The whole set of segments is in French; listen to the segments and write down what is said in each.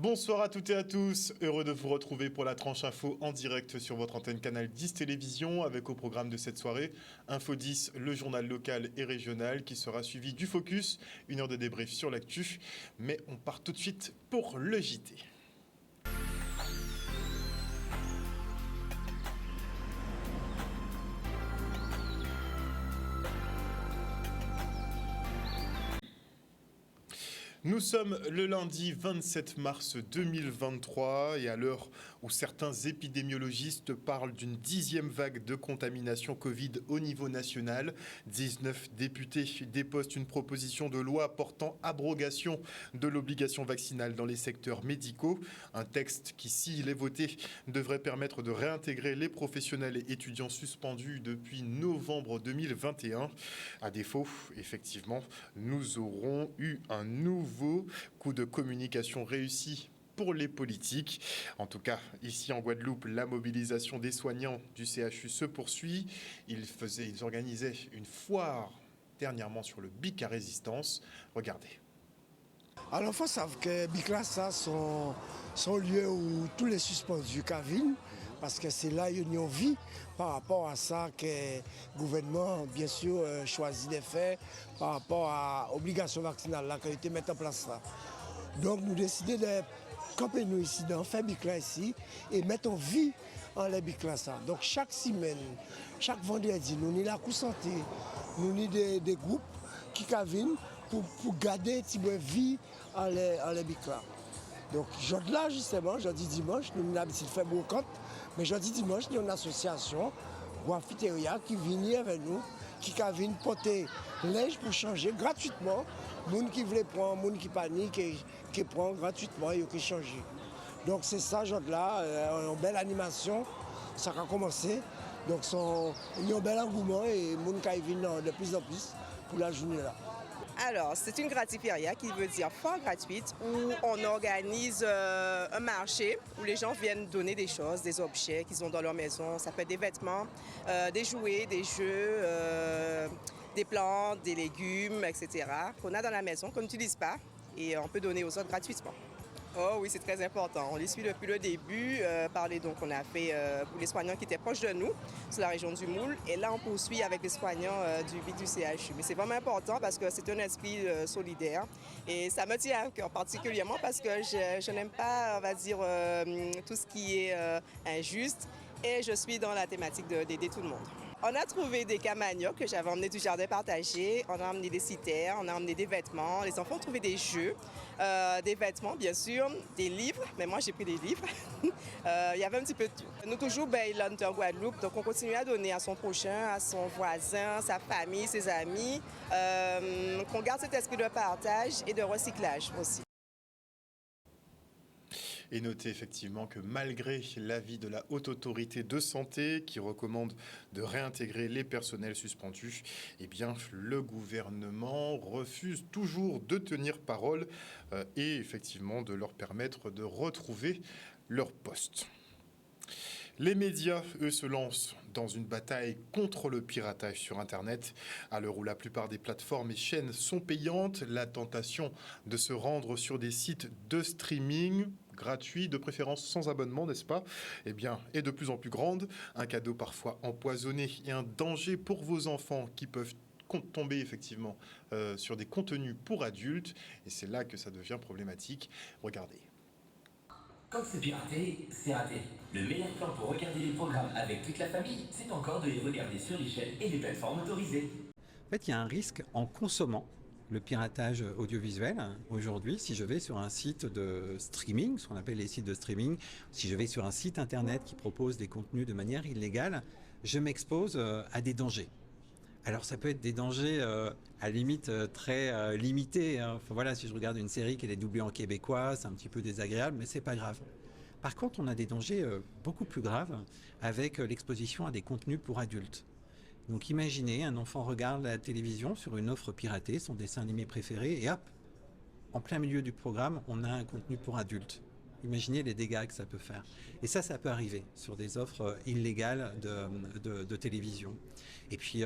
Bonsoir à toutes et à tous, heureux de vous retrouver pour la tranche info en direct sur votre antenne Canal 10 Télévision avec au programme de cette soirée Info 10, le journal local et régional qui sera suivi du Focus, une heure de débrief sur l'actu, mais on part tout de suite pour le JT. Nous sommes le lundi 27 mars 2023 et à l'heure où certains épidémiologistes parlent d'une 10e vague de contamination Covid au niveau national, 19 députés déposent une proposition de loi portant abrogation de l'obligation vaccinale dans les secteurs médicaux. Un texte qui, s'il est voté, devrait permettre de réintégrer les professionnels et étudiants suspendus depuis novembre 2021. À défaut, effectivement, nous aurons eu un nouveau coup de communication réussi pour les politiques. En tout cas, ici en Guadeloupe, la mobilisation des soignants du CHU se poursuit. Ils organisaient une foire dernièrement sur le BIC à résistance. Regardez. Alors, il faut savoir que BIC ça sont lieux où tous les suspendus viennent, parce que c'est là où ils vit par rapport à ça que le gouvernement, bien sûr, choisit de faire par rapport à l'obligation vaccinale là, qui a été mise en place là. Donc, nous décidons de camper nous ici, de faire BIC ici et mettre en vie en les BIC ça. Donc, chaque semaine, chaque vendredi, nous avons la cour santé, nous avons des groupes qui viennent pour garder une petite vie en les BIC là. Donc, là, justement, jeudi dimanche, nous avons l'habitude de faire brocante. Mais jeudi dimanche, il y a une association, Guafiteria, qui vient avec nous, qui vient porter linge pour changer gratuitement. Les gens qui veulent prendre, les gens qui paniquent, qui prennent gratuitement et qui changent. Donc c'est ça, là, une belle animation, ça a commencé. Donc il y a un bel engouement et les gens qui viennent de plus en plus pour la journée là. Alors, c'est une gratiferia qui veut dire foire gratuite où on organise un marché où les gens viennent donner des choses, des objets qu'ils ont dans leur maison. Ça peut être des vêtements, des jouets, des jeux, des plantes, des légumes, etc. qu'on a dans la maison, qu'on n'utilise pas et on peut donner aux autres gratuitement. Oh oui, c'est très important. On les suit depuis le début. Donc, on a fait pour les soignants qui étaient proches de nous, sur la région du Moule. Et là, on poursuit avec les soignants du BIC du CHU. Mais c'est vraiment important parce que c'est un esprit solidaire. Et ça me tient à cœur particulièrement parce que je n'aime pas, on va dire, tout ce qui est injuste. Et je suis dans la thématique d'aider tout le monde. On a trouvé des camaniocs que j'avais emmenés du jardin partagé, on a emmené des citerres, on a emmené des vêtements, les enfants ont trouvé des jeux, des vêtements bien sûr, des livres, mais moi j'ai pris des livres. Il y avait un petit peu de tout. Nous toujours Hunter Guadeloupe, donc on continue à donner à son prochain, à son voisin, sa famille, ses amis, qu'on garde cet esprit de partage et de recyclage aussi. Et notez effectivement que malgré l'avis de la Haute Autorité de Santé qui recommande de réintégrer les personnels suspendus, eh bien, le gouvernement refuse toujours de tenir parole et effectivement de leur permettre de retrouver leur poste. Les médias, eux, se lancent dans une bataille contre le piratage sur Internet. À l'heure où la plupart des plateformes et chaînes sont payantes, la tentation de se rendre sur des sites de streaming gratuits, de préférence sans abonnement, n'est-ce pas ? Eh bien, est de plus en plus grande. Un cadeau parfois empoisonné et un danger pour vos enfants qui peuvent tomber effectivement sur des contenus pour adultes. Et c'est là que ça devient problématique. Regardez. Quand c'est piraté, c'est raté. Le meilleur plan pour regarder les programmes avec toute la famille, c'est encore de les regarder sur les chaînes et les plateformes autorisées. En fait, il y a un risque en consommant le piratage audiovisuel. Aujourd'hui, si je vais sur un site de streaming, ce qu'on appelle les sites de streaming, si je vais sur un site internet qui propose des contenus de manière illégale, je m'expose à des dangers. Alors ça peut être des dangers à la limite très limités. Enfin, voilà, si je regarde une série qui est doublée en québécois, c'est un petit peu désagréable, mais c'est pas grave. Par contre, on a des dangers beaucoup plus graves avec l'exposition à des contenus pour adultes. Donc imaginez, un enfant regarde la télévision sur une offre piratée, son dessin animé préféré, et hop, en plein milieu du programme, on a un contenu pour adultes. Imaginez les dégâts que ça peut faire. Et ça peut arriver sur des offres illégales de télévision. Et puis,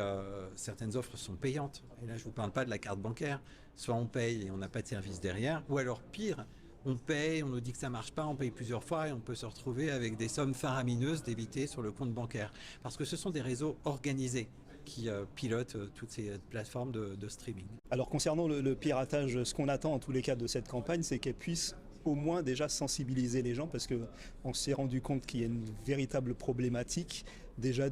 certaines offres sont payantes. Et là, je ne vous parle pas de la carte bancaire. Soit on paye et on n'a pas de service derrière, ou alors pire, on paye, on nous dit que ça marche pas, on paye plusieurs fois et on peut se retrouver avec des sommes faramineuses débitées sur le compte bancaire. Parce que ce sont des réseaux organisés qui pilotent toutes ces plateformes de streaming. Alors concernant le piratage, ce qu'on attend en tous les cas de cette campagne, c'est qu'elle puisse au moins déjà sensibiliser les gens, parce qu'on s'est rendu compte qu'il y a une véritable problématique, déjà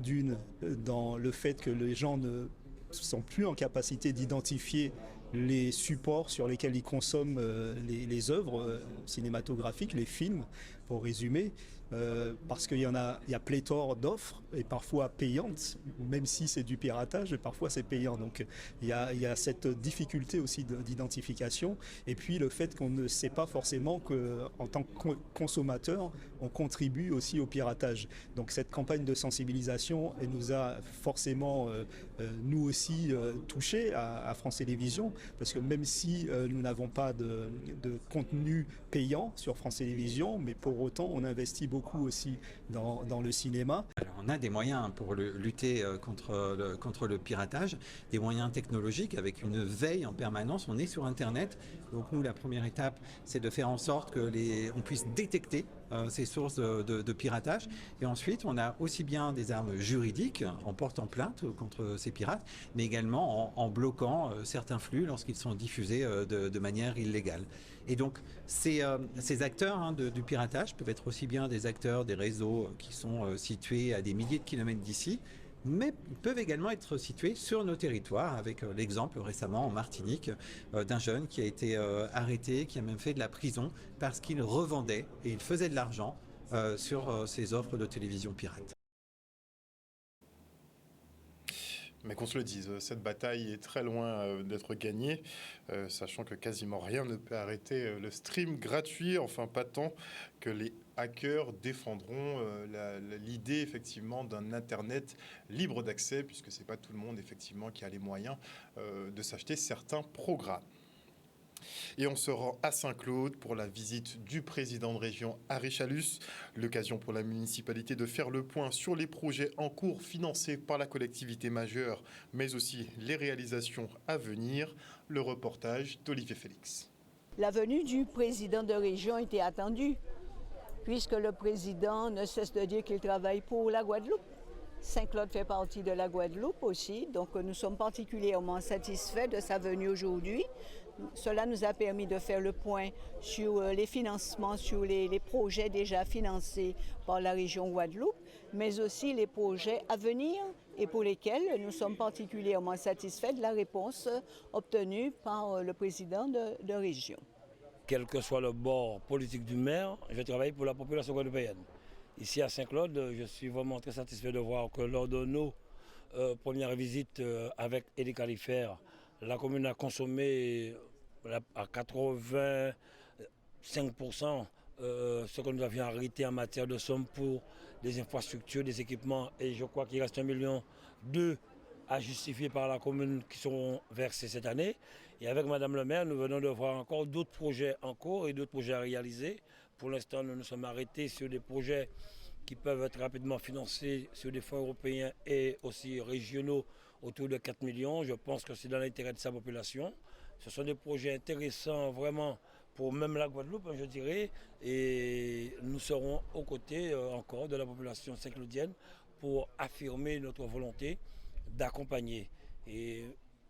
dans le fait que les gens ne sont plus en capacité d'identifier les supports sur lesquels ils consomment les œuvres cinématographiques, les films, pour résumer, parce qu'il y a pléthore d'offres, et parfois payantes, même si c'est du piratage, parfois c'est payant. Donc il y a cette difficulté aussi d'identification, et puis le fait qu'on ne sait pas forcément qu'en tant que consommateur, on contribue aussi au piratage. Donc cette campagne de sensibilisation, elle nous a forcément, nous aussi, touchés à France Télévisions, parce que même si nous n'avons pas de contenu payant sur France Télévisions, mais pour autant on investit beaucoup aussi dans le cinéma. Alors, on a des moyens pour lutter contre le piratage, des moyens technologiques avec une veille en permanence. On est sur Internet, donc nous la première étape c'est de faire en sorte que on puisse détecter ces sources de piratage, et ensuite on a aussi bien des armes juridiques en portant plainte contre ces pirates, mais également en bloquant certains flux lorsqu'ils sont diffusés de manière illégale. Et donc ces acteurs du piratage peuvent être aussi bien des acteurs des réseaux qui sont situés à des milliers de kilomètres d'ici, mais peuvent également être situés sur nos territoires, avec l'exemple récemment en Martinique d'un jeune qui a été arrêté, qui a même fait de la prison parce qu'il revendait et il faisait de l'argent sur ces offres de télévision pirates. Mais qu'on se le dise, cette bataille est très loin d'être gagnée, sachant que quasiment rien ne peut arrêter le stream gratuit, enfin pas tant que les hackers défendront l'idée effectivement d'un Internet libre d'accès, puisque c'est pas tout le monde effectivement qui a les moyens de s'acheter certains programmes. Et on se rend à Saint-Claude pour la visite du président de région Harry Chalus, l'occasion pour la municipalité de faire le point sur les projets en cours financés par la collectivité majeure, mais aussi les réalisations à venir. Le reportage d'Olivier Félix. La venue du président de région était attendue, puisque le président ne cesse de dire qu'il travaille pour la Guadeloupe. Saint-Claude fait partie de la Guadeloupe aussi, donc nous sommes particulièrement satisfaits de sa venue aujourd'hui. Cela nous a permis de faire le point sur les financements, sur les projets déjà financés par la région Guadeloupe, mais aussi les projets à venir et pour lesquels nous sommes particulièrement satisfaits de la réponse obtenue par le président de région. Quel que soit le bord politique du maire, je travaille pour la population guadeloupéenne. Ici à Saint-Claude, je suis vraiment très satisfait de voir que lors de nos premières visites avec Eddie Califère, la commune a consommé à 85% ce que nous avions arrêté en matière de sommes pour des infrastructures, des équipements, et je crois qu'il reste 1,2 million à justifier par la commune qui seront versés cette année. Et avec Madame le maire, nous venons de voir encore d'autres projets en cours et d'autres projets à réaliser. Pour l'instant, nous nous sommes arrêtés sur des projets qui peuvent être rapidement financés sur des fonds européens et aussi régionaux autour de 4 millions. Je pense que c'est dans l'intérêt de sa population. Ce sont des projets intéressants vraiment pour même la Guadeloupe, je dirais. Et nous serons aux côtés encore de la population saint-claudienne pour affirmer notre volonté d'accompagner. Et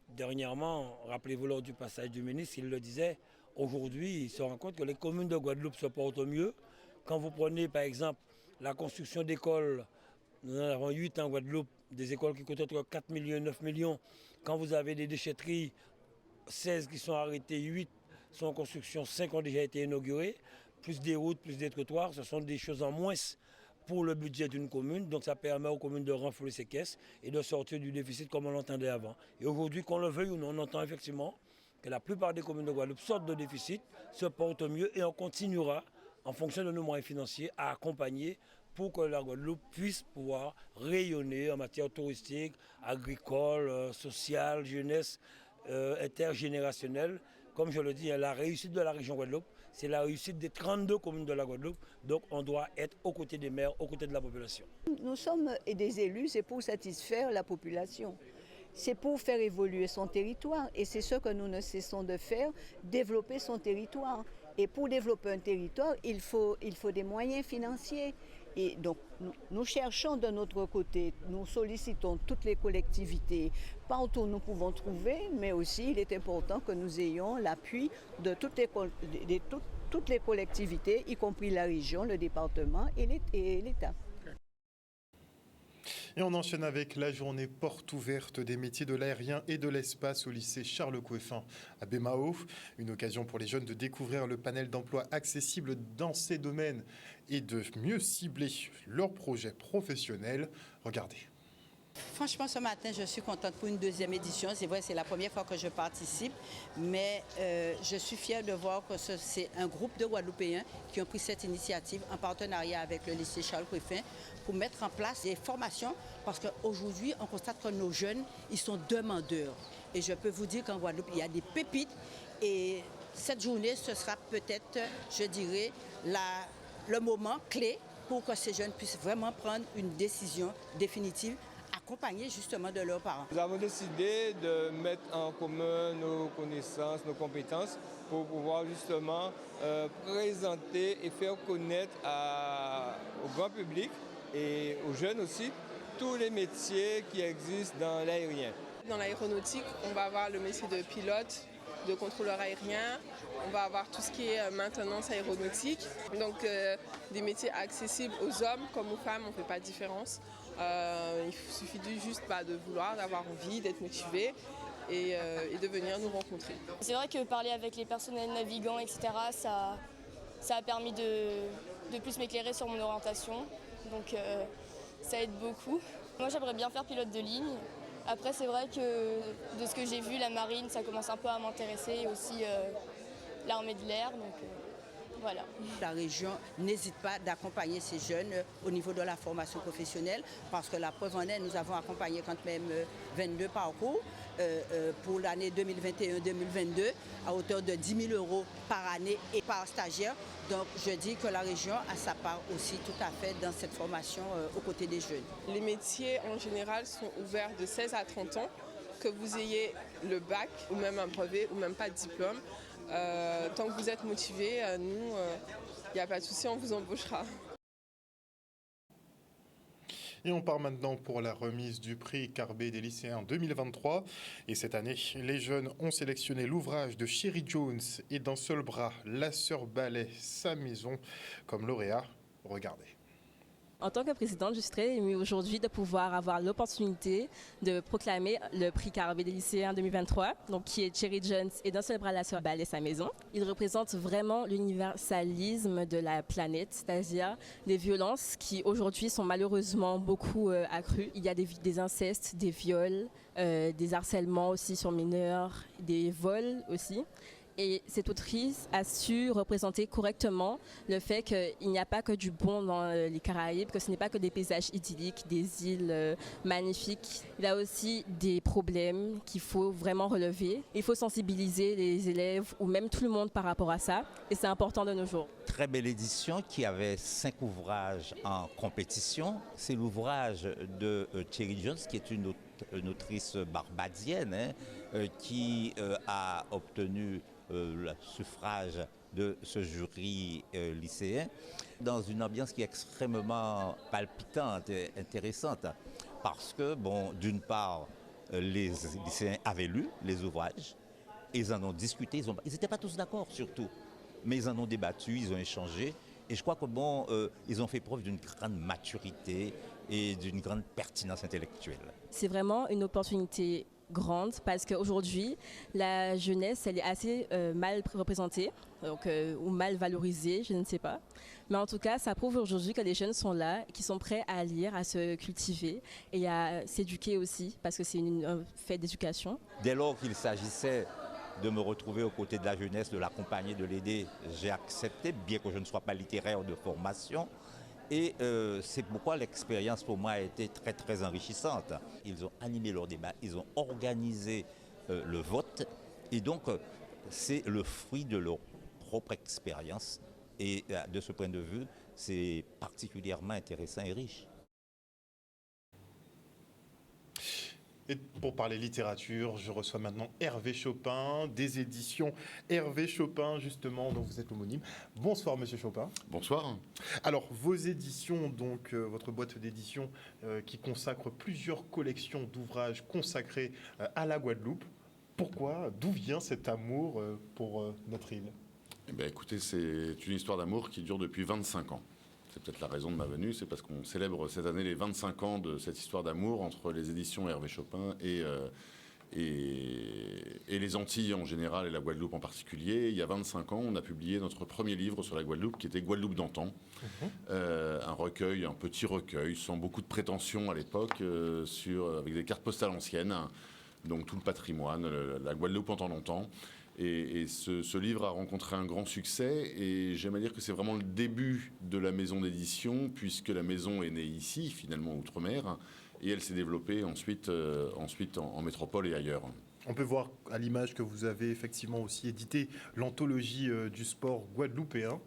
dernièrement, rappelez-vous lors du passage du ministre, il le disait, aujourd'hui, il se rend compte que les communes de Guadeloupe se portent mieux. Quand vous prenez par exemple la construction d'écoles, nous en avons 8 en Guadeloupe, des écoles qui coûtent entre 4 millions et 9 millions. Quand vous avez des déchetteries, 16 qui sont arrêtées, 8 sont en construction, 5 ont déjà été inaugurées, plus des routes, plus des trottoirs, ce sont des choses en moins pour le budget d'une commune. Donc ça permet aux communes de renflouer ses caisses et de sortir du déficit comme on l'entendait avant. Et aujourd'hui, qu'on le veuille ou non, on entend effectivement que la plupart des communes de Guadeloupe sortent de déficit, se portent mieux et on continuera, en fonction de nos moyens financiers, à accompagner pour que la Guadeloupe puisse pouvoir rayonner en matière touristique, agricole, sociale, jeunesse, intergénérationnelle. Comme je le dis, la réussite de la région Guadeloupe, c'est la réussite des 32 communes de la Guadeloupe. Donc on doit être aux côtés des maires, aux côtés de la population. Nous sommes des élus, c'est pour satisfaire la population. C'est pour faire évoluer son territoire et c'est ce que nous ne cessons de faire, développer son territoire. Et pour développer un territoire, il faut des moyens financiers. Et donc, nous cherchons de notre côté, nous sollicitons toutes les collectivités partout où nous pouvons trouver, mais aussi il est important que nous ayons l'appui de toutes les collectivités, y compris la région, le département et l'État. Et on enchaîne avec la journée porte ouverte des métiers de l'aérien et de l'espace au lycée Charles Coueffin à Bémao. Une occasion pour les jeunes de découvrir le panel d'emplois accessibles dans ces domaines et de mieux cibler leurs projets professionnels. Regardez. Franchement, ce matin, je suis contente pour une deuxième édition. C'est vrai, c'est la première fois que je participe, mais je suis fière de voir que c'est un groupe de Guadeloupéens qui ont pris cette initiative en partenariat avec le lycée Charles Coueffin pour mettre en place des formations parce qu'aujourd'hui, on constate que nos jeunes, ils sont demandeurs. Et je peux vous dire qu'en Guadeloupe, il y a des pépites et cette journée, ce sera peut-être, je dirais, le moment clé pour que ces jeunes puissent vraiment prendre une décision définitive accompagnés justement de leurs parents. Nous avons décidé de mettre en commun nos connaissances, nos compétences pour pouvoir justement présenter et faire connaître au grand public et aux jeunes aussi tous les métiers qui existent dans l'aérien. Dans l'aéronautique, on va avoir le métier de pilote, de contrôleur aérien, on va avoir tout ce qui est maintenance aéronautique. Donc des métiers accessibles aux hommes comme aux femmes, on ne fait pas de différence. Il suffit juste de vouloir, d'avoir envie, d'être motivé et de venir nous rencontrer. C'est vrai que parler avec les personnels navigants, etc., ça a permis de plus m'éclairer sur mon orientation. Donc ça aide beaucoup. Moi j'aimerais bien faire pilote de ligne. Après c'est vrai que de ce que j'ai vu, la marine, ça commence un peu à m'intéresser et aussi l'armée de l'air. Donc, voilà. La région n'hésite pas d'accompagner ces jeunes au niveau de la formation professionnelle parce que la preuve en est, nous avons accompagné quand même 22 parcours pour l'année 2021-2022 à hauteur de 10 000 € par année et par stagiaire. Donc je dis que la région a sa part aussi tout à fait dans cette formation aux côtés des jeunes. Les métiers en général sont ouverts de 16 à 30 ans, que vous ayez le bac ou même un brevet ou même pas de diplôme. Tant que vous êtes motivé, nous, il n'y a pas de souci, on vous embauchera. Et on part maintenant pour la remise du prix Carbet des lycéens 2023. Et cette année, les jeunes ont sélectionné l'ouvrage de Sherry Jones et d'un seul bras, La sœur Ballet, sa maison, comme lauréat. Regardez. En tant que présidente, je suis très émue aujourd'hui de pouvoir avoir l'opportunité de proclamer le prix Carbet des lycéens 2023, donc qui est Sherry Jones et d'un seul bras, La sœur Ballet, sa maison. Il représente vraiment l'universalisme de la planète, c'est-à-dire des violences qui aujourd'hui sont malheureusement beaucoup accrues. Il y a des incestes, des viols, des harcèlements aussi sur mineurs, des vols aussi. Et cette autrice a su représenter correctement le fait qu'il n'y a pas que du bon dans les Caraïbes, que ce n'est pas que des paysages idylliques, des îles magnifiques. Il y a aussi des problèmes qu'il faut vraiment relever. Il faut sensibiliser les élèves ou même tout le monde par rapport à ça. Et c'est important de nos jours. Très belle édition qui avait 5 ouvrages en compétition. C'est l'ouvrage de Sherry Jones qui est une autrice barbadienne qui a obtenu le suffrage de ce jury lycéen dans une ambiance qui est extrêmement palpitante et intéressante parce que, d'une part, les lycéens avaient lu les ouvrages, ils en ont discuté, ils n'étaient pas tous d'accord surtout, mais ils en ont débattu, ils ont échangé et je crois que ils ont fait preuve d'une grande maturité et d'une grande pertinence intellectuelle. C'est vraiment une opportunité grande parce qu'aujourd'hui la jeunesse elle est assez mal représentée donc, ou mal valorisée, je ne sais pas, mais en tout cas ça prouve aujourd'hui que les jeunes sont là, qui sont prêts à lire, à se cultiver et à s'éduquer aussi parce que c'est un fait d'éducation. Dès lors qu'il s'agissait de me retrouver aux côtés de la jeunesse, de l'accompagner, de l'aider, j'ai accepté, bien que je ne sois pas littéraire de formation. Et c'est pourquoi l'expérience pour moi a été très très enrichissante. Ils ont animé leur débat, ils ont organisé le vote et donc c'est le fruit de leur propre expérience et de ce point de vue c'est particulièrement intéressant et riche. Et pour parler littérature, je reçois maintenant Hervé Chopin, des éditions Hervé Chopin, justement, dont vous êtes homonyme. Bonsoir, Monsieur Chopin. Bonsoir. Alors, vos éditions, donc votre boîte d'édition qui consacre plusieurs collections d'ouvrages consacrés à la Guadeloupe. Pourquoi? D'où vient cet amour pour notre île? Eh bien, écoutez, c'est une histoire d'amour qui dure depuis 25 ans. C'est peut-être la raison de ma venue, c'est parce qu'on célèbre cette année les 25 ans de cette histoire d'amour entre les éditions Hervé Chopin et les Antilles en général et la Guadeloupe en particulier. Il y a 25 ans, on a publié notre premier livre sur la Guadeloupe qui était Guadeloupe d'antan. Un recueil, un petit recueil, sans beaucoup de prétention à l'époque, avec des cartes postales anciennes, donc tout le patrimoine, la Guadeloupe en temps longtemps. Et ce livre a rencontré un grand succès et j'aime à dire que c'est vraiment le début de la maison d'édition puisque la maison est née ici, finalement outre-mer, et elle s'est développée ensuite en métropole et ailleurs. On peut voir à l'image que vous avez effectivement aussi édité l'anthologie du sport guadeloupéen.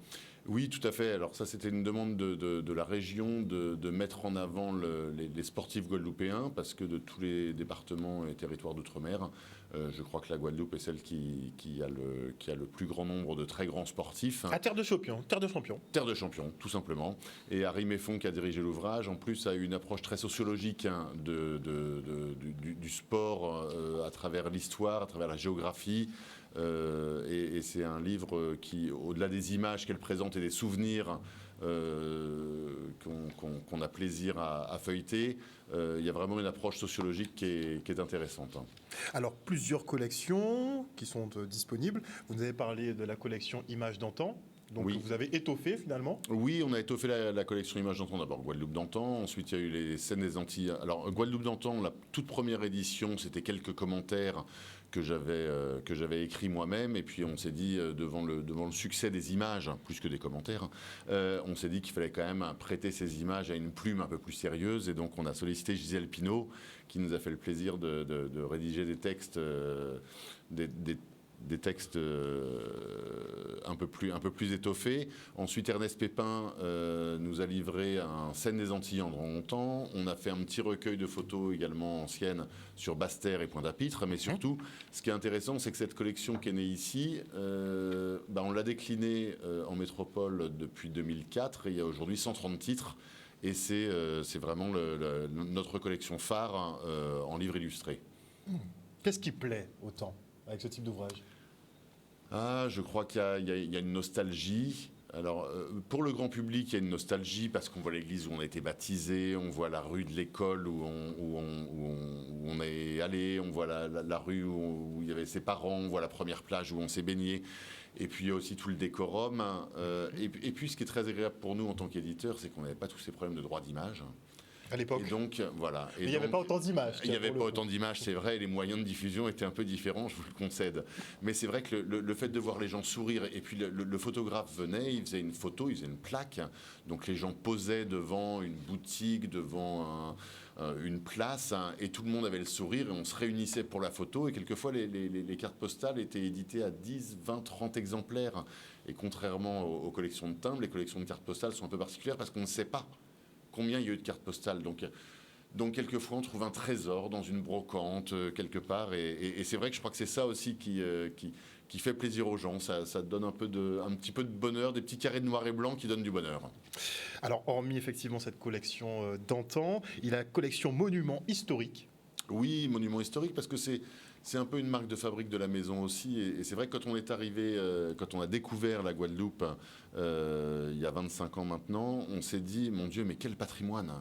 Oui, tout à fait. Alors ça, c'était une demande de la région de mettre en avant les sportifs guadeloupéens parce que de tous les départements et territoires d'outre-mer, je crois que la Guadeloupe est celle qui a le plus grand nombre de très grands sportifs. À terre de champion. Terre de champion, tout simplement. Et Harry Méfon, qui a dirigé l'ouvrage, en plus a une approche très sociologique du sport à travers l'histoire, à travers la géographie. Et c'est un livre qui, au-delà des images qu'elle présente et des souvenirs qu'on a plaisir à feuilleter, il y a vraiment une approche sociologique qui est intéressante. Alors, plusieurs collections qui sont disponibles. Vous nous avez parlé de la collection Images d'antan. Donc oui. Vous avez étoffé finalement? Oui, on a étoffé la collection Images d'antan. D'abord Guadeloupe d'antan, ensuite il y a eu les scènes des Antilles. Alors Guadeloupe d'antan, la toute première édition, c'était quelques commentaires que j'avais écrit moi-même, et puis on s'est dit devant le succès des images, plus que des commentaires, on s'est dit qu'il fallait quand même prêter ces images à une plume un peu plus sérieuse, et donc on a sollicité Gisèle Pinault, qui nous a fait le plaisir de rédiger des textes, des textes un peu plus étoffés. Ensuite, Ernest Pépin nous a livré un Scène des Antilles en longtemps. On a fait un petit recueil de photos également anciennes sur Basse-Terre et Pointe-à-Pitre. Mais surtout, ce qui est intéressant, c'est que cette collection qui est née ici, on l'a déclinée en métropole depuis 2004. Et il y a aujourd'hui 130 titres. Et c'est vraiment notre collection phare en livres illustrés. Qu'est-ce qui plaît autant avec ce type d'ouvrage? Je crois qu'il y a une nostalgie. Alors, pour le grand public, il y a une nostalgie parce qu'on voit l'église où on a été baptisé, on voit la rue de l'école où on est allé, on voit la rue où il y avait ses parents, on voit la première plage où on s'est baigné. Et puis, il y a aussi tout le décorum. Et puis, ce qui est très agréable pour nous en tant qu'éditeurs, c'est qu'on n'avait pas tous ces problèmes de droit d'image. À l'époque. Et donc, voilà. Mais il n'y avait pas autant d'images. Il n'y avait pas autant d'images, c'est vrai, et les moyens de diffusion étaient un peu différents, je vous le concède. Mais c'est vrai que le fait de voir les gens sourire, et puis le photographe venait, il faisait une photo, il faisait une plaque, donc les gens posaient devant une boutique, devant une place, et tout le monde avait le sourire, et on se réunissait pour la photo, et quelquefois les cartes postales étaient éditées à 10, 20, 30 exemplaires. Et contrairement aux collections de timbres, les collections de cartes postales sont un peu particulières parce qu'on ne sait pas combien il y a eu de cartes postales. Donc quelquefois, on trouve un trésor dans une brocante, quelque part. Et c'est vrai que je crois que c'est ça aussi qui fait plaisir aux gens. Ça donne un petit peu de bonheur, des petits carrés de noir et blanc qui donnent du bonheur. Alors, hormis effectivement cette collection d'antan, il y a la collection Monuments historiques. Oui, Monuments historiques, parce que c'est un peu une marque de fabrique de la maison aussi. Et c'est vrai que quand on est arrivé, quand on a découvert la Guadeloupe il y a 25 ans maintenant, on s'est dit, mon Dieu, mais quel patrimoine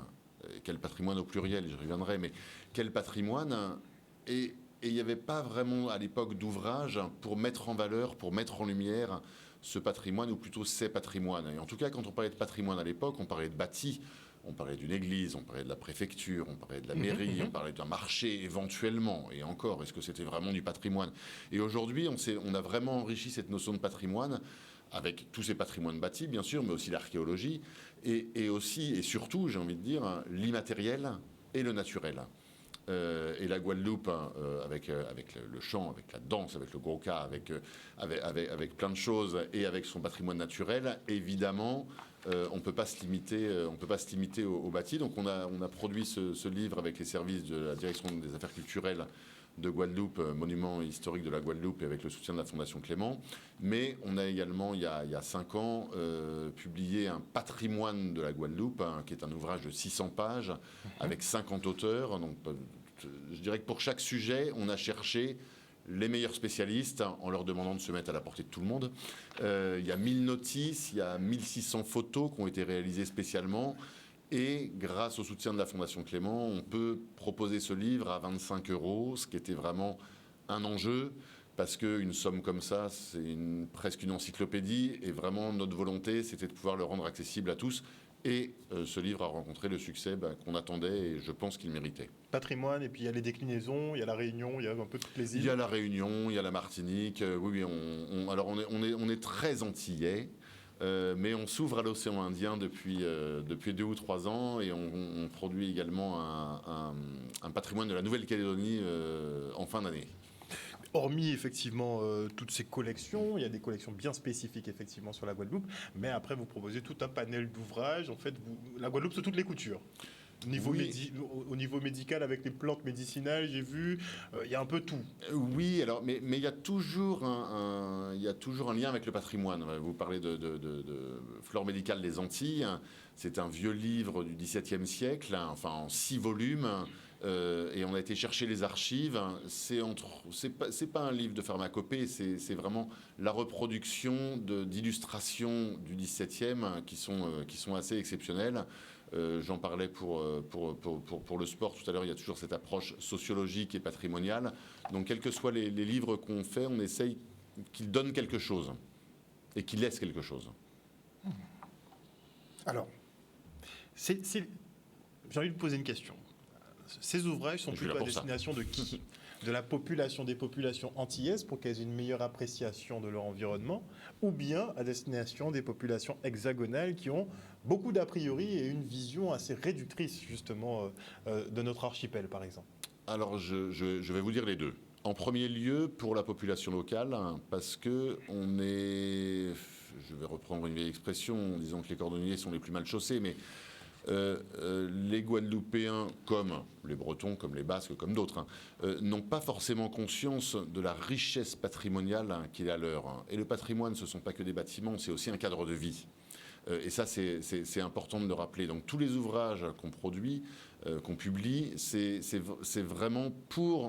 au pluriel, je reviendrai, mais quel patrimoine. Et il n'y avait pas vraiment à l'époque d'ouvrage pour mettre en valeur, pour mettre en lumière ce patrimoine, ou plutôt ces patrimoines. Et en tout cas, quand on parlait de patrimoine à l'époque, on parlait de bâti. On parlait d'une église, on parlait de la préfecture, on parlait de la mairie, on parlait d'un marché éventuellement. Et encore, est-ce que c'était vraiment du patrimoine? Et aujourd'hui, on a vraiment enrichi cette notion de patrimoine avec tous ces patrimoines bâtis, bien sûr, mais aussi l'archéologie, et aussi, et surtout, j'ai envie de dire, l'immatériel et le naturel. Et la Guadeloupe, avec le chant, avec la danse, avec le goka, avec plein de choses, et avec son patrimoine naturel, évidemment, on ne peut pas se limiter au bâti. Donc on a produit ce livre avec les services de la direction des affaires culturelles de Guadeloupe, monument historique de la Guadeloupe, et avec le soutien de la Fondation Clément. Mais on a également, il y a 5 ans, publié un patrimoine de la Guadeloupe, qui est un ouvrage de 600 pages, avec 50 auteurs. Donc, je dirais que pour chaque sujet, on a cherché les meilleurs spécialistes en leur demandant de se mettre à la portée de tout le monde. Il y a 1000 notices, il y a 1600 photos qui ont été réalisées spécialement. Et grâce au soutien de la Fondation Clément, on peut proposer ce livre à 25 €, ce qui était vraiment un enjeu, parce qu'une somme comme ça, c'est presque une encyclopédie. Et vraiment, notre volonté, c'était de pouvoir le rendre accessible à tous. Et ce livre a rencontré le succès qu'on attendait, et je pense qu'il méritait. Patrimoine, et puis il y a les déclinaisons, il y a la Réunion, il y a un peu toutes les îles. Il y a la Réunion, il y a la Martinique. Oui, alors on est très antillais. Mais on s'ouvre à l'océan Indien depuis 2 ou 3 ans, et on produit également un patrimoine de la Nouvelle-Calédonie en fin d'année. Hormis effectivement toutes ces collections, il y a des collections bien spécifiques effectivement sur la Guadeloupe, mais après vous proposez tout un panel d'ouvrages. En fait, la Guadeloupe, c'est toutes les coutures. Au niveau médical, avec les plantes médicinales, j'ai vu, il y a un peu tout. Oui, alors, mais il y a toujours un lien avec le patrimoine. Vous parlez de Flore médicale des Antilles. C'est un vieux livre du XVIIe siècle, enfin en 6 volumes. Et on a été chercher les archives. C'est pas un livre de pharmacopée, c'est vraiment la reproduction d'illustrations du XVIIe qui sont assez exceptionnelles. J'en parlais pour le sport tout à l'heure. Il y a toujours cette approche sociologique et patrimoniale. Donc, quels que soient les livres qu'on fait, on essaye qu'ils donnent quelque chose et qu'ils laissent quelque chose. Alors, j'ai envie de poser une question. Ces ouvrages sont plutôt à destination de qui ? De la population, des populations antillaises, pour qu'elles aient une meilleure appréciation de leur environnement, ou bien à destination des populations hexagonales qui ont beaucoup d'a priori et une vision assez réductrice justement de notre archipel, par exemple. Alors je vais vous dire les deux. En premier lieu, pour la population locale, parce que je vais reprendre une vieille expression en disant que les cordonniers sont les plus mal chaussés, mais les Guadeloupéens, comme les Bretons, comme les Basques, comme d'autres, n'ont pas forcément conscience de la richesse patrimoniale qu'il est à leur. Et le patrimoine, ce ne sont pas que des bâtiments, c'est aussi un cadre de vie. Et ça, c'est important de le rappeler. Donc tous les ouvrages qu'on produit, qu'on publie, c'est vraiment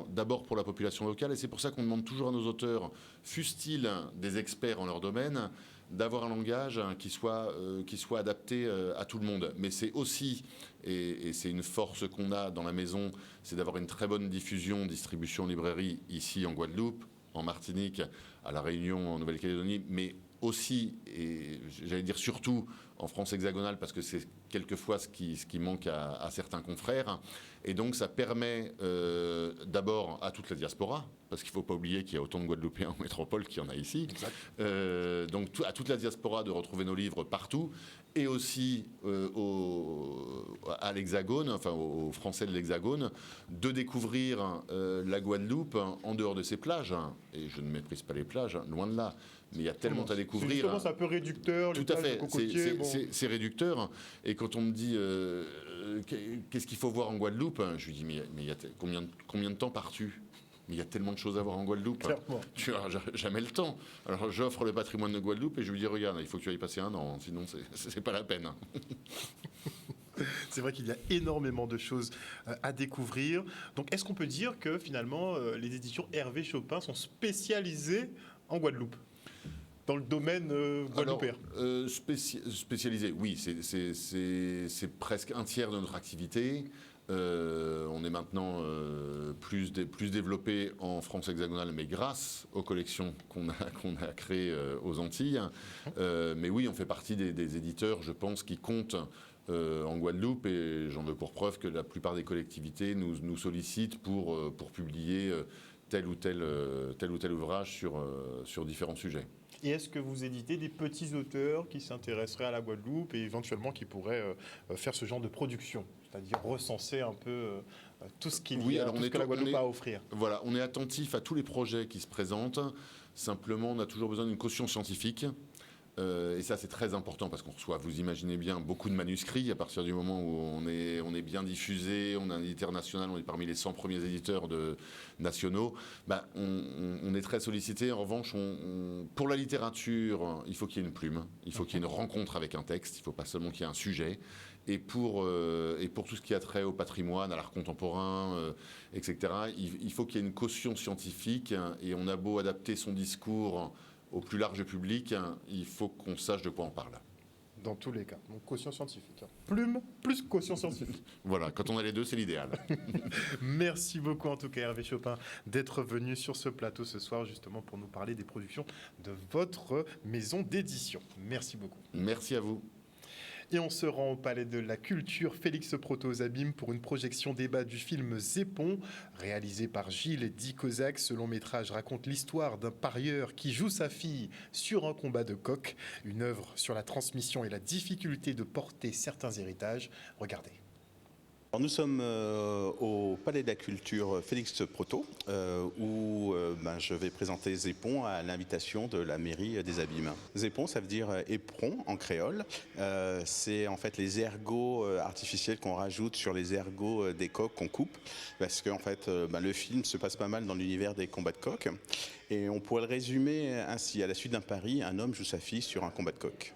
d'abord pour la population locale. Et c'est pour ça qu'on demande toujours à nos auteurs, fussent-ils des experts en leur domaine, d'avoir un langage qui soit adapté à tout le monde. Mais c'est aussi, et c'est une force qu'on a dans la maison, c'est d'avoir une très bonne diffusion, distribution en librairie ici en Guadeloupe, en Martinique, à La Réunion, en Nouvelle-Calédonie, mais aussi, et j'allais dire surtout, en France hexagonale, parce que c'est quelquefois ce qui manque à certains confrères. Et donc ça permet d'abord à toute la diaspora, parce qu'il ne faut pas oublier qu'il y a autant de Guadeloupéens en métropole qu'il y en a ici, donc à toute la diaspora de retrouver nos livres partout, et aussi à l'Hexagone, enfin aux Français de l'Hexagone, de découvrir la Guadeloupe en dehors de ses plages. Et je ne méprise pas les plages, loin de là. Mais il y a tellement à découvrir. C'est un peu réducteur. Tout à fait. C'est réducteur. Et quand on me dit qu'est-ce qu'il faut voir en Guadeloupe, je lui dis mais il y a combien de temps pars-tu ? Mais il y a tellement de choses à voir en Guadeloupe. Tu n'auras jamais le temps. Alors j'offre le patrimoine de Guadeloupe et je lui dis regarde, il faut que tu ailles passer 1 an, sinon c'est pas la peine. C'est vrai qu'il y a énormément de choses à découvrir. Donc est-ce qu'on peut dire que finalement les éditions Hervé Chopin sont spécialisées en Guadeloupe ? Dans le domaine guadeloupéen. Spécialisé, oui, c'est presque un tiers de notre activité. On est maintenant plus développé en France hexagonale, mais grâce aux collections qu'on a créées aux Antilles. Mais oui, on fait partie des éditeurs, je pense, qui comptent en Guadeloupe, et j'en veux pour preuve que la plupart des collectivités nous sollicitent pour publier tel ou tel ouvrage sur différents sujets. Et est-ce que vous éditez des petits auteurs qui s'intéresseraient à la Guadeloupe et éventuellement qui pourraient faire ce genre de production, c'est-à-dire recenser un peu tout ce qu'il y a, tout ce que la Guadeloupe a à offrir? Voilà, on est attentif à tous les projets qui se présentent. Simplement, on a toujours besoin d'une caution scientifique. Et ça, c'est très important parce qu'on reçoit, vous imaginez bien, beaucoup de manuscrits. À partir du moment où on est bien diffusé, on est un éditeur national, on est parmi les 100 premiers éditeurs nationaux, on est très sollicité. En revanche, pour la littérature, il faut qu'il y ait une plume, il faut qu'il y ait une rencontre avec un texte, il ne faut pas seulement qu'il y ait un sujet. Et pour tout ce qui a trait au patrimoine, à l'art contemporain, etc., il faut qu'il y ait une caution scientifique. Et on a beau adapter son discours au plus large public, il faut qu'on sache de quoi on parle. Dans tous les cas, donc caution scientifique. Plume plus caution scientifique. Voilà, quand on a les deux, c'est l'idéal. Merci beaucoup en tout cas Hervé Chopin d'être venu sur ce plateau ce soir justement pour nous parler des productions de votre maison d'édition. Merci beaucoup. Merci à vous. Et on se rend au Palais de la Culture Félix Proto aux Abîmes pour une projection débat du film Zépon, réalisé par Gilles Dicozac. Ce long métrage raconte l'histoire d'un parieur qui joue sa fille sur un combat de coq, une œuvre sur la transmission et la difficulté de porter certains héritages. Regardez. Alors nous sommes au Palais de la Culture Félix Proto, où je vais présenter Zépon à l'invitation de la mairie des Abîmes. Zépon, ça veut dire éperon en créole. C'est en fait les ergots artificiels qu'on rajoute sur les ergots des coqs qu'on coupe, parce que en fait, le film se passe pas mal dans l'univers des combats de coqs. Et on pourrait le résumer ainsi: à la suite d'un pari, un homme joue sa fille sur un combat de coqs.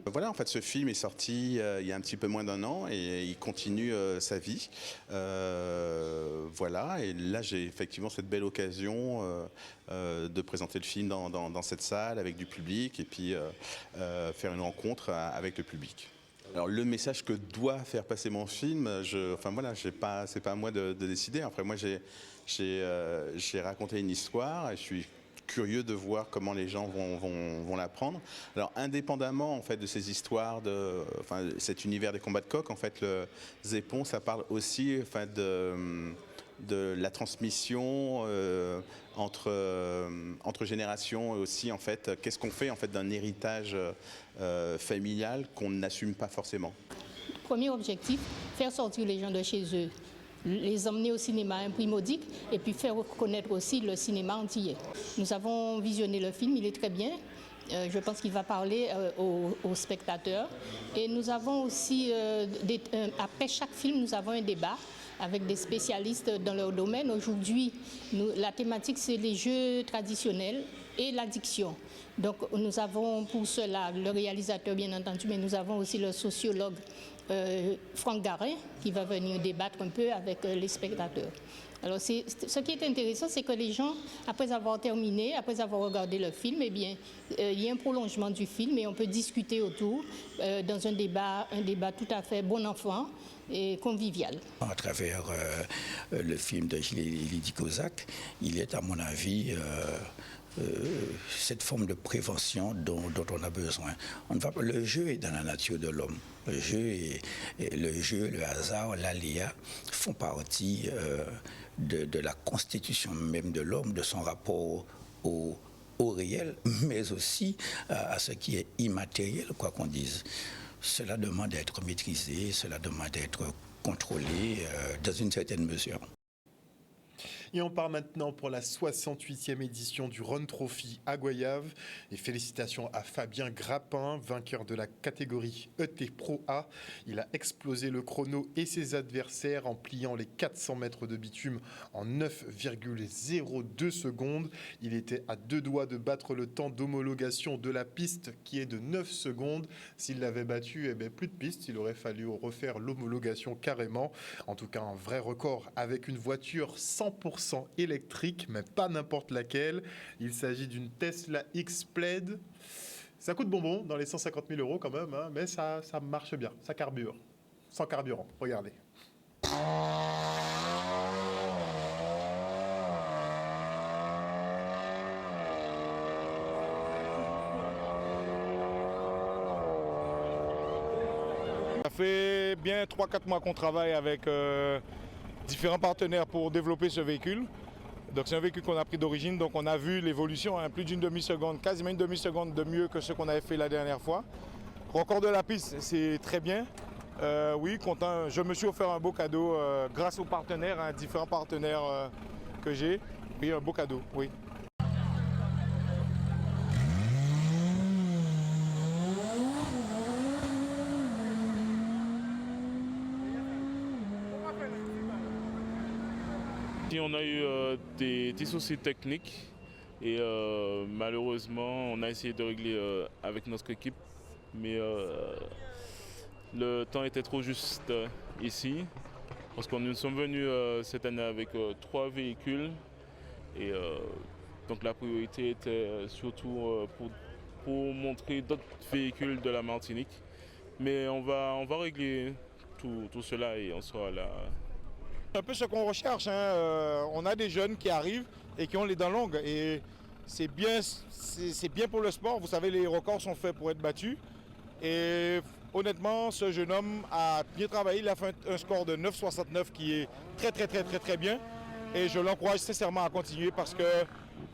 Voilà, en fait, ce film est sorti il y a un petit peu moins d'un an et il continue sa vie. Voilà, et là, j'ai effectivement cette belle occasion de présenter le film dans cette salle avec du public et puis faire une rencontre avec le public. Alors, le message que doit faire passer mon film, c'est pas à moi de décider. Après, moi, j'ai raconté une histoire et je suis curieux de voir comment les gens vont la prendre. Alors indépendamment en fait de ces histoires cet univers des combats de coqs, en fait le Zépon, ça parle aussi de la transmission entre générations et aussi en fait qu'est-ce qu'on fait en fait d'un héritage familial qu'on n'assume pas forcément. Premier objectif, faire sortir les gens de chez eux, les emmener au cinéma imprimodique et puis faire connaître aussi le cinéma antillais. Nous avons visionné le film, il est très bien. Je pense qu'il va parler aux spectateurs. Et nous avons aussi, après chaque film, nous avons un débat avec des spécialistes dans leur domaine. Aujourd'hui, la thématique, c'est les jeux traditionnels et l'addiction. Donc nous avons pour cela le réalisateur, bien entendu, mais nous avons aussi le sociologue Franck Garin qui va venir débattre un peu avec les spectateurs. Alors ce qui est intéressant, c'est que les gens, après avoir terminé, après avoir regardé le film, il y a un prolongement du film et on peut discuter autour dans un débat tout à fait bon enfant et convivial. À travers le film de Gilles Dicozac, il est à mon avis cette forme de prévention dont on a besoin. Le jeu est dans la nature de l'homme. Le jeu, le hasard, l'aléa font partie de la constitution même de l'homme, de son rapport au réel, mais aussi à ce qui est immatériel, quoi qu'on dise. Cela demande d'être maîtrisé, cela demande d'être contrôlé dans une certaine mesure. Et on part maintenant pour la 68e édition du Rhône Trophy à Goyave. Et félicitations à Fabien Grappin, vainqueur de la catégorie ET Pro A. Il a explosé le chrono et ses adversaires en pliant les 400 mètres de bitume en 9,02 secondes. Il était à 2 doigts de battre le temps d'homologation de la piste qui est de 9 secondes. S'il l'avait battu, plus de piste. Il aurait fallu refaire l'homologation carrément. En tout cas, un vrai record avec une voiture 100% électrique, mais pas n'importe laquelle. Il s'agit d'une Tesla X-Plaid. Ça coûte bonbon dans les 150 000 € quand même, mais ça marche bien, ça carbure. Sans carburant, regardez. Ça fait bien 3-4 mois qu'on travaille avec différents partenaires pour développer ce véhicule. Donc c'est un véhicule qu'on a pris d'origine, donc on a vu l'évolution, plus d'une demi-seconde, quasiment une demi-seconde de mieux que ce qu'on avait fait la dernière fois. Record de la piste, c'est très bien. Oui, content. Je me suis offert un beau cadeau grâce aux partenaires, différents partenaires que j'ai. Oui, un beau cadeau, oui. Puis on a eu des soucis techniques et malheureusement on a essayé de régler avec notre équipe, mais le temps était trop juste ici parce que nous sommes venus cette année avec 3 véhicules et donc la priorité était surtout pour montrer d'autres véhicules de la Martinique. Mais on va régler tout cela et on sera là. C'est un peu ce qu'on recherche, hein. On a des jeunes qui arrivent et qui ont les dents longues. Et c'est bien pour le sport. Vous savez, les records sont faits pour être battus. Et honnêtement, ce jeune homme a bien travaillé. Il a fait un score de 9,69 qui est très bien. Et je l'encourage sincèrement à continuer parce que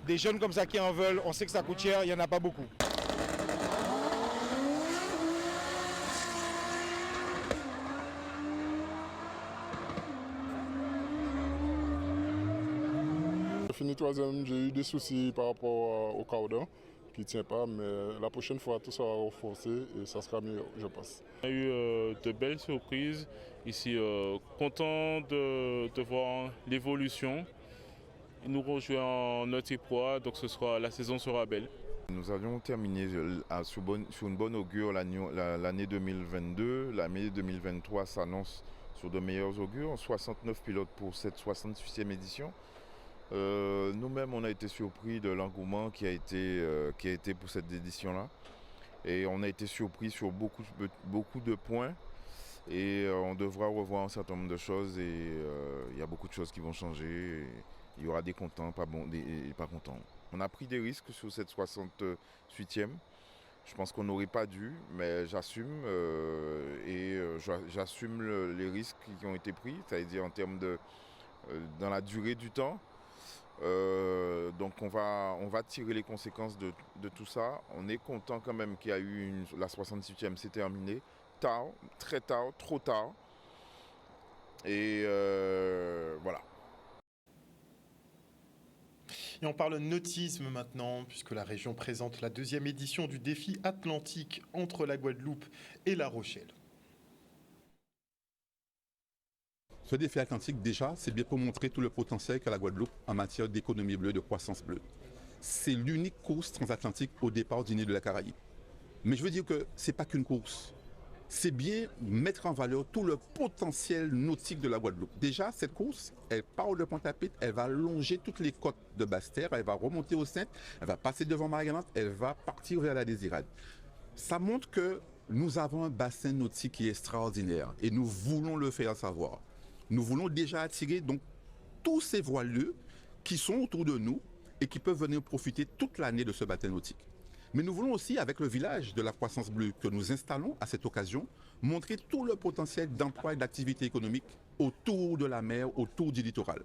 des jeunes comme ça qui en veulent, on sait que ça coûte cher, il n'y en a pas beaucoup. Fini 3e, j'ai eu des soucis par rapport au cordon qui ne tient pas, mais la prochaine fois tout sera renforcé et ça sera mieux, je pense. On a eu de belles surprises ici, content de voir l'évolution. Nous rejoignons notre proie, donc la saison sera belle. Nous avions terminé sur une bonne augure l'année 2022. L'année 2023 s'annonce sur de meilleurs augures. 69 pilotes pour cette 68e édition. Nous-mêmes, on a été surpris de l'engouement qui a été pour cette édition-là. Et on a été surpris sur beaucoup de points. Et on devra revoir un certain nombre de choses. Et il y a beaucoup de choses qui vont changer. Il y aura des contents, pas contents. On a pris des risques sur cette 68e. Je pense qu'on n'aurait pas dû, mais j'assume. J'assume les risques qui ont été pris, c'est-à-dire en termes dans la durée du temps. Donc on va tirer les conséquences de tout ça. On est content quand même qu'il y a eu la 68e, c'est terminé. Tard, très tard, trop tard. Et voilà. Et on parle nautisme maintenant, puisque la région présente la 2e édition du défi atlantique entre la Guadeloupe et La Rochelle. Ce défi atlantique, déjà, c'est bien pour montrer tout le potentiel qu'a la Guadeloupe en matière d'économie bleue, de croissance bleue. C'est l'unique course transatlantique au départ d'une île de la Caraïbe. Mais je veux dire que ce n'est pas qu'une course. C'est bien mettre en valeur tout le potentiel nautique de la Guadeloupe. Déjà, cette course, elle part de Pointe-à-Pitre, elle va longer toutes les côtes de Basse-Terre, elle va remonter au Sainte, elle va passer devant Marie-Galante, elle va partir vers la Désirade. Ça montre que nous avons un bassin nautique qui est extraordinaire et nous voulons le faire savoir. Nous voulons déjà attirer donc tous ces voileux qui sont autour de nous et qui peuvent venir profiter toute l'année de ce bassin nautique. Mais nous voulons aussi, avec le village de la croissance bleue que nous installons à cette occasion, montrer tout le potentiel d'emploi et d'activité économique autour de la mer, autour du littoral.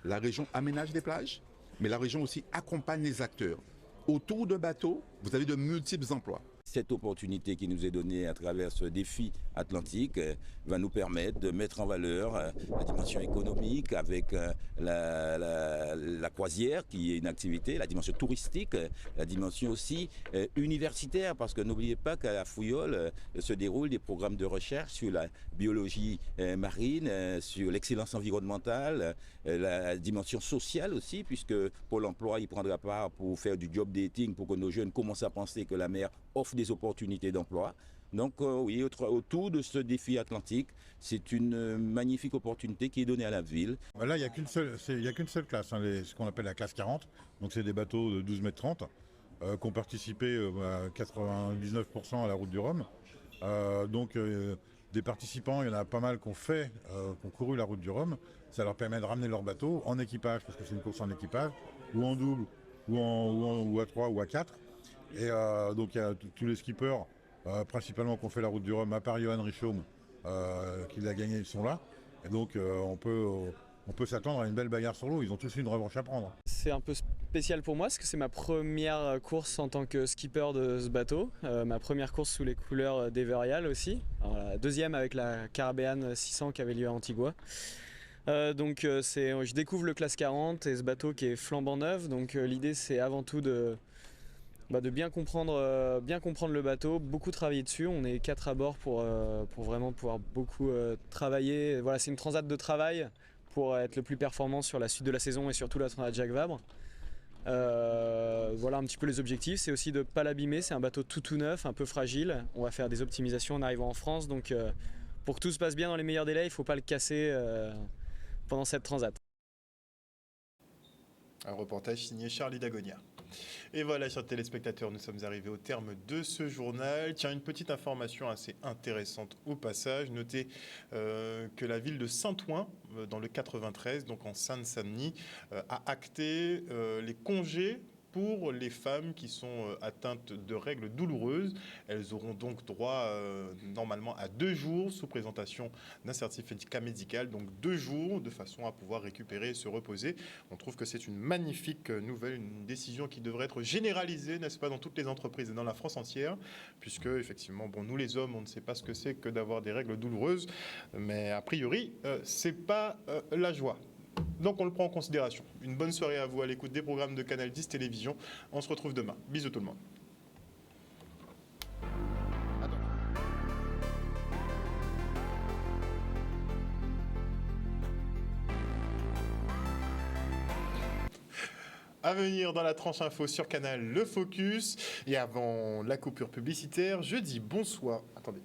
La région aménage des plages, mais la région aussi accompagne les acteurs. Autour de bateaux, vous avez de multiples emplois. Cette opportunité qui nous est donnée à travers ce défi atlantique va nous permettre de mettre en valeur la dimension économique avec la croisière qui est une activité, la dimension touristique, la dimension aussi universitaire, parce que n'oubliez pas qu'à la Fouillole se déroulent des programmes de recherche sur la biologie marine, sur l'excellence environnementale, la dimension sociale aussi, puisque Pôle emploi y prendra part pour faire du job dating, pour que nos jeunes commencent à penser que la mer offre des opportunités d'emploi. Donc oui, autour de ce défi atlantique, c'est une magnifique opportunité qui est donnée à la ville. Là, il n'y a qu'une seule classe, hein, ce qu'on appelle la classe 40. Donc c'est des bateaux de 12 mètres 30 qui ont participé à 99% à la route du Rhum. Des participants, il y en a pas mal qui ont couru la route du Rhum. Ça leur permet de ramener leur bateau en équipage, parce que c'est une course en équipage, ou en double, ou à 3 ou à 4. Et donc il y a tous les skippers, principalement qui ont fait la route du Rhum, à part Johan Richaume, qui l'a gagné, ils sont là. Et donc on peut s'attendre à une belle bagarre sur l'eau, ils ont tous une revanche à prendre. C'est un peu spécial pour moi, parce que c'est ma première course en tant que skipper de ce bateau, ma première course sous les couleurs d'Everial aussi, alors, la deuxième avec la Caribbean 600 qui avait lieu à Antigua. Je découvre le classe 40 et ce bateau qui est flambant neuf, donc l'idée c'est avant tout de bien comprendre le bateau, beaucoup travailler dessus. On est 4 à bord pour vraiment pouvoir beaucoup travailler. Voilà, c'est une transat de travail pour être le plus performant sur la suite de la saison et surtout la Transat Jacques Vabre. Voilà un petit peu les objectifs, c'est aussi de ne pas l'abîmer, c'est un bateau tout neuf, un peu fragile. On va faire des optimisations en arrivant en France, donc pour que tout se passe bien dans les meilleurs délais, il ne faut pas le casser pendant cette Transat. Un reportage signé Charlie Dagonia. Et voilà, chers téléspectateurs, nous sommes arrivés au terme de ce journal. Tiens, une petite information assez intéressante au passage. Notez que la ville de Saint-Ouen, dans le 93, donc en Seine-Saint-Denis, a acté les congés pour les femmes qui sont atteintes de règles douloureuses. Elles auront donc droit normalement à 2 jours sous présentation d'un certificat médical, donc 2 jours de façon à pouvoir récupérer et se reposer. On trouve que c'est une magnifique nouvelle, une décision qui devrait être généralisée, n'est-ce pas, dans toutes les entreprises et dans la France entière, puisque effectivement, bon, nous les hommes, on ne sait pas ce que c'est que d'avoir des règles douloureuses, mais a priori, c'est pas la joie. Donc on le prend en considération. Une bonne soirée à vous à l'écoute des programmes de Canal 10 Télévision. On se retrouve demain. Bisous tout le monde. À venir dans la tranche info sur Canal Le Focus. Et avant la coupure publicitaire, je dis bonsoir. Attendez.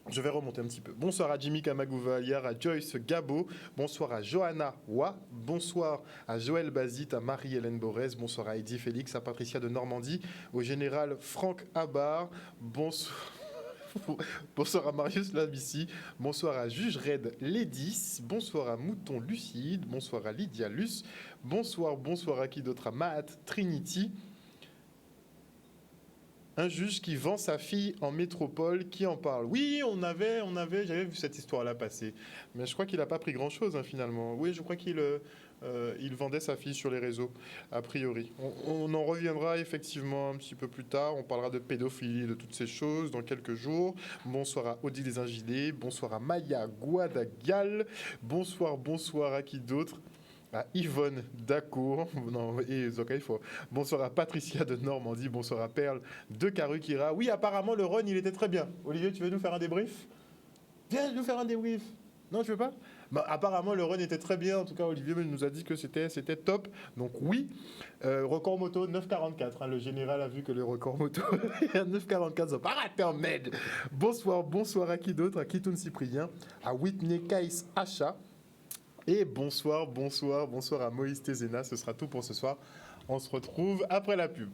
Je vais remonter un petit peu. Bonsoir à Jimmy Kamagouva-Aliar, à Joyce Gabo. Bonsoir à Johanna Wa. Bonsoir à Joël Bazit, à Marie-Hélène Borès. Bonsoir à Eddy Félix, à Patricia de Normandie, au général Franck Abar. Bonsoir à Marius Labissi. Bonsoir à Juge Red Lédis. Bonsoir à Mouton Lucide. Bonsoir à Lydia Luce. Bonsoir à qui d'autre? À Mahat Trinity. Un juge qui vend sa fille en métropole, qui en parle? Oui, j'avais vu cette histoire-là passer. Mais je crois qu'il n'a pas pris grand-chose, finalement. Oui, je crois qu'il vendait sa fille sur les réseaux, a priori. On en reviendra effectivement un petit peu plus tard. On parlera de pédophilie, de toutes ces choses dans quelques jours. Bonsoir à Odile Desingilés. Bonsoir à Maya Guadagal. Bonsoir à qui d'autre? À Yvonne Dacour, bonsoir à Patricia de Normandie, bonsoir à Perle de Karukira. Oui, apparemment le run il était très bien. Olivier, tu veux nous faire un débrief? Viens nous faire un débrief. Non, tu veux pas? Apparemment le run était très bien. En tout cas, Olivier nous a dit que c'était top. Donc oui, record moto 9,44. Le général a vu que le record moto est à 9,44. Ça va pas rater en med. Bonsoir à qui d'autre? À Kitoun Cyprien, à Whitney Kais Acha. Et bonsoir à Moïse Tézéna. Ce sera tout pour ce soir. On se retrouve après la pub.